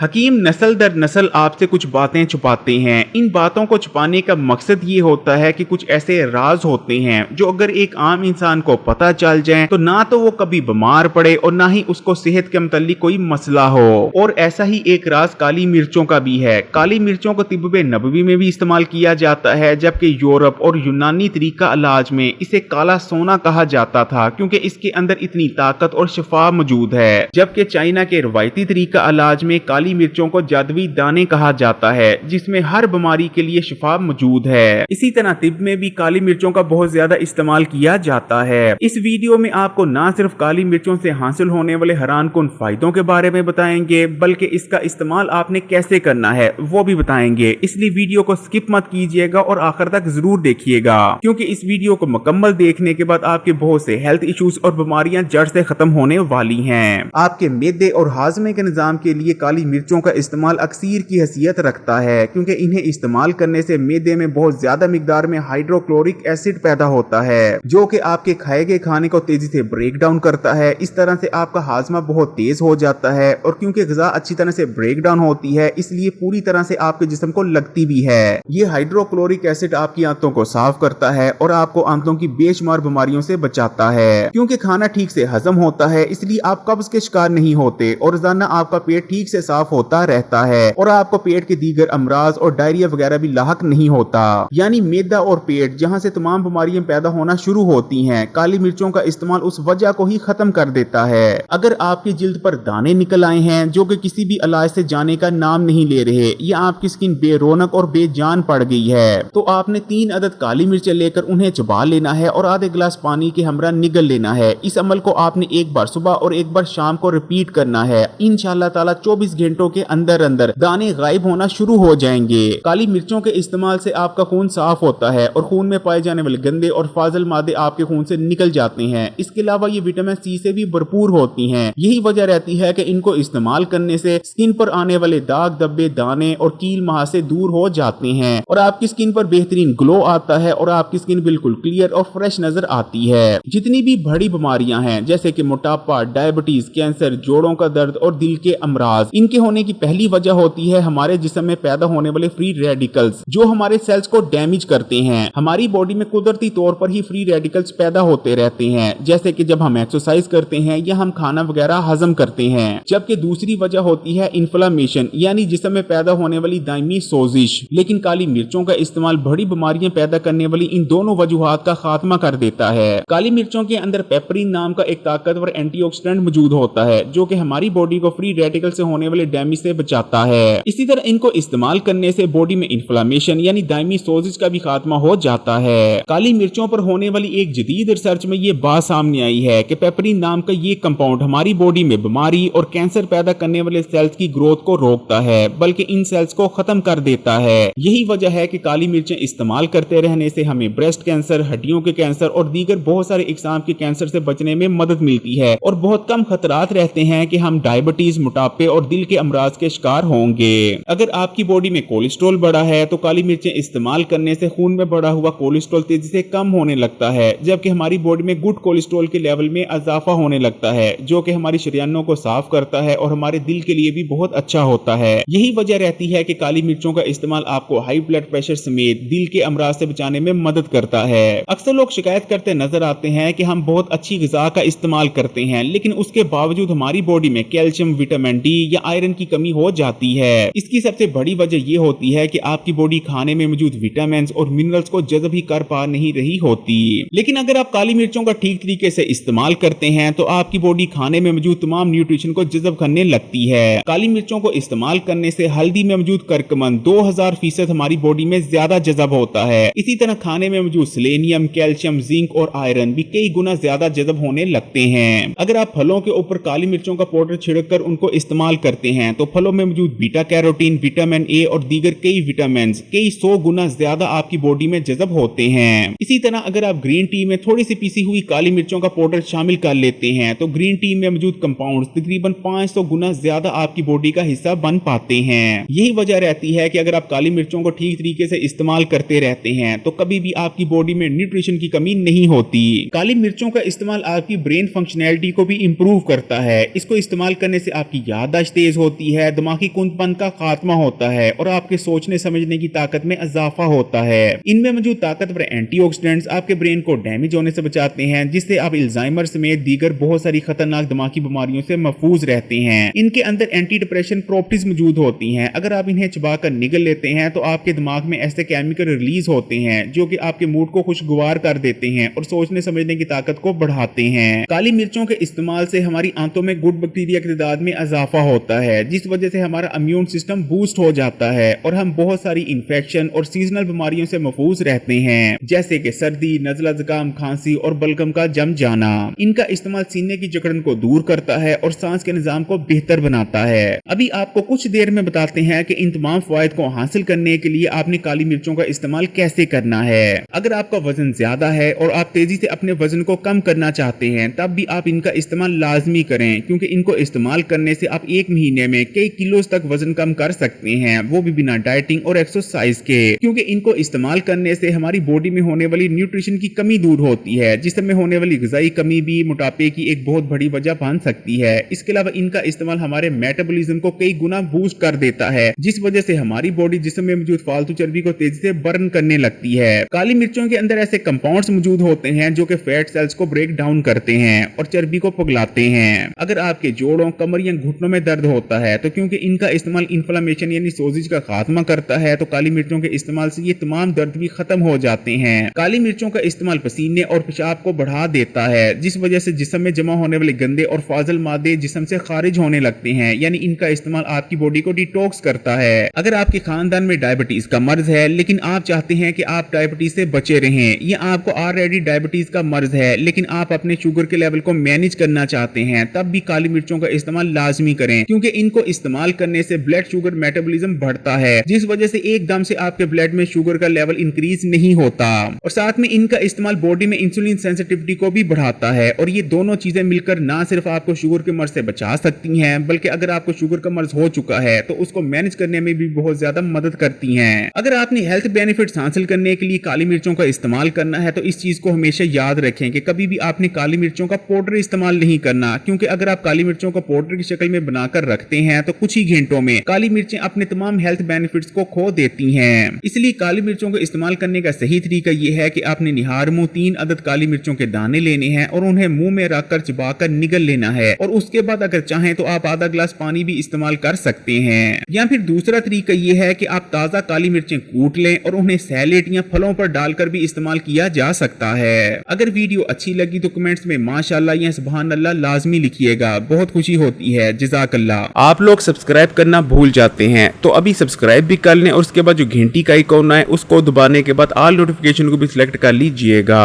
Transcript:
हकीम नस्ल दर नस्ल आपसे कुछ बातें छुपाते हैं। इन बातों को छुपाने का मकसद ये होता है कि कुछ ऐसे राज होते हैं जो अगर एक आम इंसान को पता चल जाए तो ना तो वो कभी बीमार पड़े और ना ही उसको सेहत के मुताल्लिक कोई मसला हो। और ऐसा ही एक राज काली मिर्चों का भी है। काली मिर्चों को तिब्ब नबवी में भी इस्तेमाल किया जाता है, जबकि यूरोप और यूनानी तरीका इलाज में इसे काला सोना कहा जाता था क्योंकि इसके अंदर इतनी ताकत और शिफा मौजूद है। जबकि चाइना के रवायती तरीका इलाज में काली मिर्चों को जादुई दाने कहा जाता है, जिसमें हर बीमारी के लिए शिफा मौजूद है। इसी तरह तिब्ब में भी काली मिर्चों का बहुत ज्यादा इस्तेमाल किया जाता है। इस वीडियो में आपको ना सिर्फ काली मिर्चों से हासिल होने वाले हैरानकुन फायदों के बारे में बताएंगे, बल्कि इसका इस्तेमाल आपने कैसे करना है वो भी बताएंगे। इसलिए वीडियो को स्किप मत कीजिएगा और आखिर तक जरूर देखिएगा, क्योंकि इस वीडियो को मुकम्मल देखने के बाद आपके बहुत से हेल्थ इश्यूज और बीमारियां जड़ से खत्म होने वाली हैं। आपके मैदे और हाजमे के निजाम के लिए काली मिर्चों का इस्तेमाल अक्सीर की हैसियत रखता है, क्योंकि इन्हें इस्तेमाल करने से मैदे में बहुत ज्यादा मिकदार में हाइड्रोक्लोरिक एसिड पैदा होता है, जो कि आपके खाए गए खाने को तेजी से ब्रेक डाउन करता है। इस तरह से आपका हाजमा बहुत तेज हो जाता है, और क्योंकि ग़िज़ा अच्छी तरह से ब्रेक डाउन होती है इसलिए पूरी तरह से आपके जिस्म को लगती भी है। ये हाइड्रोक्लोरिक एसिड आपकी आंतों को साफ करता है और आपको आंतों की बेशुमार बीमारियों से बचाता है। क्योंकि खाना ठीक से हजम होता है इसलिए आप कब्ज के शिकार नहीं होते और रोजाना आपका पेट ठीक से साफ होता रहता है और आपको पेट के दीगर अमराज और डायरिया वगैरह भी लाहक नहीं होता। यानी मैदा और पेट जहां से तमाम बीमारियां पैदा होना शुरू होती हैं, काली मिर्चों का इस्तेमाल उस वजह को ही खत्म कर देता है। अगर आपकी जिल्द पर दाने निकल आए हैं जो कि किसी भी इलाज से जाने का नाम नहीं ले रहे, या आपकी स्किन बेरौनक और बेजान पड़ गई है, तो आपने 3 अदद काली मिर्चें लेकर उन्हें चबा लेना है और आधे गिलास पानी के हमरा निगल लेना है। इस अमल को आपने एक बार सुबह और एक बार शाम को रिपीट करना है। इंशाअल्लाह ताला 24 घंटों के अंदर अंदर दाने गायब होना शुरू हो जाएंगे। काली मिर्चों के इस्तेमाल से आपका खून साफ होता है और खून में पाए जाने वाले गंदे और फाजिल मादे आपके खून से निकल जाते हैं। इसके अलावा ये विटामिन सी से भी भरपूर होती हैं। यही वजह रहती है कि इनको इस्तेमाल करने से स्किन पर आने वाले दाग धब्बे, दाने और कील महासे दूर हो जाते हैं और आपकी स्किन पर बेहतरीन ग्लो आता है और आपकी स्किन बिल्कुल क्लियर और फ्रेश नजर आती है। जितनी भी बड़ी बीमारियां हैं जैसे कि मोटापा, डायबिटीज, कैंसर, जोड़ों का दर्द और दिल के अमराज, इनके होने की पहली वजह होती है हमारे जिस्म में पैदा होने वाले फ्री रेडिकल्स, जो हमारे सेल्स को डैमेज करते हैं। हमारी बॉडी में कुदरती तौर पर ही फ्री रेडिकल्स पैदा होते रहते हैं, जैसे कि जब हम एक्सरसाइज करते हैं या हम खाना वगैरह हजम करते हैं। जबकि दूसरी वजह होती है इन्फ्लेमेशन, यानी जिस्म में पैदा होने वाली दायमी सोजिश। लेकिन काली मिर्चों का इस्तेमाल बड़ी बीमारियां पैदा करने वाली इन दोनों वजूहात का खात्मा कर देता है। काली मिर्चों के अंदर पेपरिन नाम का एक ताकतवर एंटीऑक्सीडेंट मौजूद होता है, जो कि हमारी बॉडी को फ्री रेडिकल से होने वाले डैमेज से बचाता है। इसी तरह इनको इस्तेमाल करने से बॉडी में इन्फ्लेमेशन यानी दायमी सोजिश का भी खात्मा हो जाता है। काली मिर्चों पर होने वाली एक जदीद रिसर्च में ये बात सामने आई है कि पेपरिन नाम का ये कंपाउंड हमारी बॉडी में बीमारी और कैंसर पैदा करने वाले सेल्स की ग्रोथ को रोकता है, बल्कि इन सेल्स को खत्म कर देता है। यही वजह है कि काली मिर्चें इस्तेमाल करते रहने से हमें ब्रेस्ट कैंसर, हड्डियों के कैंसर और दीगर बहुत सारे इकसाम के कैंसर से बचने में मदद मिलती है और बहुत कम खतरात रहते हैं कि हम डायबिटीज, मोटापे और दिल के अमराज के शिकार होंगे। अगर आपकी बॉडी में कोलेस्ट्रॉल बढ़ा है तो काली मिर्चें इस्तेमाल करने से खून में बढ़ा हुआ कोलेस्ट्रॉल तेजी से कम होने लगता है, जबकि हमारी बॉडी में गुड कोलेस्ट्रॉल के लेवल में इजाफा होने लगता है, जो कि हमारी शरीयानों को साफ करता है और हमारे दिल के लिए भी बहुत अच्छा होता है। यही वजह रहती है कि काली मिर्चों का इस्तेमाल आपको हाई ब्लड प्रेशर समेत दिल के अमराज से बचाने में मदद करता है। अक्सर लोग शिकायत करते नजर आते हैं कि हम बहुत अच्छी ग़िज़ा का इस्तेमाल करते हैं, लेकिन उसके बावजूद हमारी बॉडी में कैल्शियम, विटामिन डी या आयरन की कमी हो जाती है। इसकी सबसे बड़ी वजह यह होती है कि आपकी बॉडी खाने में मौजूद विटामिन और मिनरल्स को जज़ब ही कर पा नहीं रही होती। लेकिन अगर आप काली मिर्चों का ठीक तरीके से इस्तेमाल करते हैं तो आपकी बॉडी खाने में मौजूद तमाम न्यूट्रिशन को जज़ब करने लगती है। काली मिर्चों को इस्तेमाल करने से हल्दी में मौजूद करकमन 2000% हमारी बॉडी में ज्यादा जज़ब होता है। इसी तरह खाने में मौजूद सेलेनियम, कैल्शियम, जिंक और आयरन भी कई गुना ज्यादा जज़ब होने लगते हैं। अगर आप फलों के ऊपर काली मिर्चों का पाउडर छिड़क कर उनको इस्तेमाल करते हैं तो फलों में मौजूद बीटा कैरोटीन, विटामिन ए और दीगर कई विटामिन कई 100 गुना ज्यादा आपकी बॉडी में जज़ब होते हैं। इसी तरह अगर आप ग्रीन टी में थोड़ी सी पीसी हुई काली मिर्चों का पाउडर शामिल कर लेते हैं तो ग्रीन टी में मौजूद कंपाउंड्स तकरीबन 500 गुना ज्यादा आपकी बॉडी का हिस्सा बन पाते हैं। यही वजह रहती है कि अगर आप काली मिर्चों को ठीक तरीके से इस्तेमाल करते रहते हैं तो कभी भी आपकी बॉडी में न्यूट्रिशन की कमी नहीं होती। काली मिर्चों का इस्तेमाल आपकी ब्रेन फंक्शनैलिटी को भी इंप्रूव करता है। इसको इस्तेमाल करने से आपकी याददाश्त तेज हो होती है, दिमागी कुंदपन का खात्मा होता है और आपके सोचने समझने की ताकत में इजाफा होता है। इनमें मौजूद ताकतवर एंटीऑक्सीडेंट्स आपके ब्रेन को डैमेज होने से बचाते हैं, जिससे आप अल्जाइमर समेत दीगर बहुत सारी खतरनाक दिमागी बीमारियों से महफूज रहते हैं। इनके अंदर एंटी डिप्रेशन प्रॉपर्टीज मौजूद होती हैं। अगर आप इन्हें चबाकर निगल लेते हैं तो आपके दिमाग में ऐसे केमिकल रिलीज होते हैं जो कि आपके मूड को खुशगवार कर देते हैं और सोचने समझने की ताकत को बढ़ाते हैं। काली मिर्चों के इस्तेमाल से हमारी आंतों में गुड बैक्टीरिया की तादाद में इजाफा होता है, जिस वजह से हमारा इम्यून सिस्टम बूस्ट हो जाता है और हम बहुत सारी इन्फेक्शन और सीजनल बीमारियों से महफूज रहते हैं, जैसे कि सर्दी, नज़ला, जुकाम, खांसी और बलगम का जम जाना। इनका इस्तेमाल सीने की जकड़न को दूर करता है और सांस के निजाम को बेहतर बनाता है। अभी आपको कुछ देर में बताते हैं कि इन तमाम फायदे को हासिल करने के लिए आपने काली मिर्चों का इस्तेमाल कैसे करना है। अगर आपका वजन ज्यादा है और आप तेजी से अपने वजन को कम करना चाहते हैं, तब भी आप इनका इस्तेमाल लाजमी करें, क्योंकि इनको इस्तेमाल करने से आप एक महीने में कई किलो तक वजन कम कर सकते हैं, वो भी बिना डाइटिंग और एक्सरसाइज के। क्योंकि इनको इस्तेमाल करने से हमारी बॉडी में होने वाली न्यूट्रिशन की कमी दूर होती है, जिसमें होने वाली ग़िज़ाई कमी भी मोटापे की एक बहुत बड़ी वजह बन सकती है। इसके अलावा इनका इस्तेमाल हमारे मेटाबॉलिज्म को कई गुना बूस्ट कर देता है, जिस वजह से हमारी बॉडी जिस्म में मौजूद फालतू चर्बी को तेजी से बर्न करने लगती है। काली मिर्चों के अंदर ऐसे कंपाउंड्स मौजूद होते हैं जो कि फैट सेल्स को ब्रेक डाउन करते हैं और चर्बी को पिघलाते हैं। अगर आपके जोड़ों, कमर या घुटनों में दर्द होता है तो क्योंकि इनका इस्तेमाल इन्फ्लेमेशन यानी सोजिश का खात्मा करता है, तो काली मिर्चों के इस्तेमाल से ये तमाम दर्द भी खत्म हो जाते हैं। काली मिर्चों का इस्तेमाल पसीने और पेशाब को बढ़ा देता है, जिस वजह से जिस्म में जमा होने वाले गंदे और फाजिल मादे जिस्म से खारिज होने लगते हैं, यानी इनका इस्तेमाल आपकी बॉडी को डिटॉक्स करता है। अगर आपके खानदान में डायबिटीज का मर्ज है लेकिन आप चाहते हैं कि आप डायबिटीज से बचे रहें, या आपको ऑलरेडी डायबिटीज का मर्ज है लेकिन आप अपने शुगर के लेवल को मैनेज करना चाहते हैं, तब भी काली मिर्चों का इस्तेमाल लाजमी करें, क्योंकि इनको इस्तेमाल करने से ब्लड शुगर मेटाबॉलिज्म बढ़ता है, जिस वजह से एकदम से आपके ब्लड में शुगर का लेवल इंक्रीज नहीं होता। और साथ में इनका इस्तेमाल बॉडी में इंसुलिन सेंसिटिविटी को भी बढ़ाता है, और ये दोनों चीजें मिलकर ना सिर्फ आपको शुगर के मर्ज से बचा सकती हैं, बल्कि अगर आपको शुगर का मर्ज हो चुका है तो उसको मैनेज करने में भी बहुत ज्यादा मदद करती हैं। अगर आपने हेल्थ बेनिफिट्स हासिल करने के लिए काली मिर्चों का इस्तेमाल करना है तो इस चीज को हमेशा याद रखें कि कभी भी आपने काली मिर्चों का पाउडर इस्तेमाल नहीं करना, क्योंकि अगर आप काली मिर्चों को पाउडर की शक्ल में बनाकर रखते हैं तो कुछ ही घंटों में काली मिर्चें अपने तमाम हेल्थ बेनिफिट्स को खो देती हैं। इसलिए काली मिर्चों को इस्तेमाल करने का सही तरीका यह है कि आपने निहार मुंह 3 अदद काली मिर्चों के दाने लेने हैं और उन्हें मुंह में रखकर चबाकर निगल लेना है, और उसके बाद अगर चाहें तो आप आधा गिलास पानी भी इस्तेमाल कर सकते हैं। या फिर दूसरा तरीका यह है कि आप ताजा काली मिर्चें कूट लें और उन्हें सैलेड या फलों पर डालकर भी इस्तेमाल किया जा सकता है। अगर वीडियो अच्छी लगी तो कमेंट्स में माशाअल्लाह या सुभान अल्लाह लाजमी लिखिएगा, बहुत खुशी होती है। जज़ाकल्लाह। आप लोग सब्सक्राइब करना भूल जाते हैं तो अभी सब्सक्राइब भी कर लें, और उसके बाद जो घंटी का आइकॉन है उसको दबाने के बाद ऑल नोटिफिकेशन को भी सिलेक्ट कर लीजिएगा।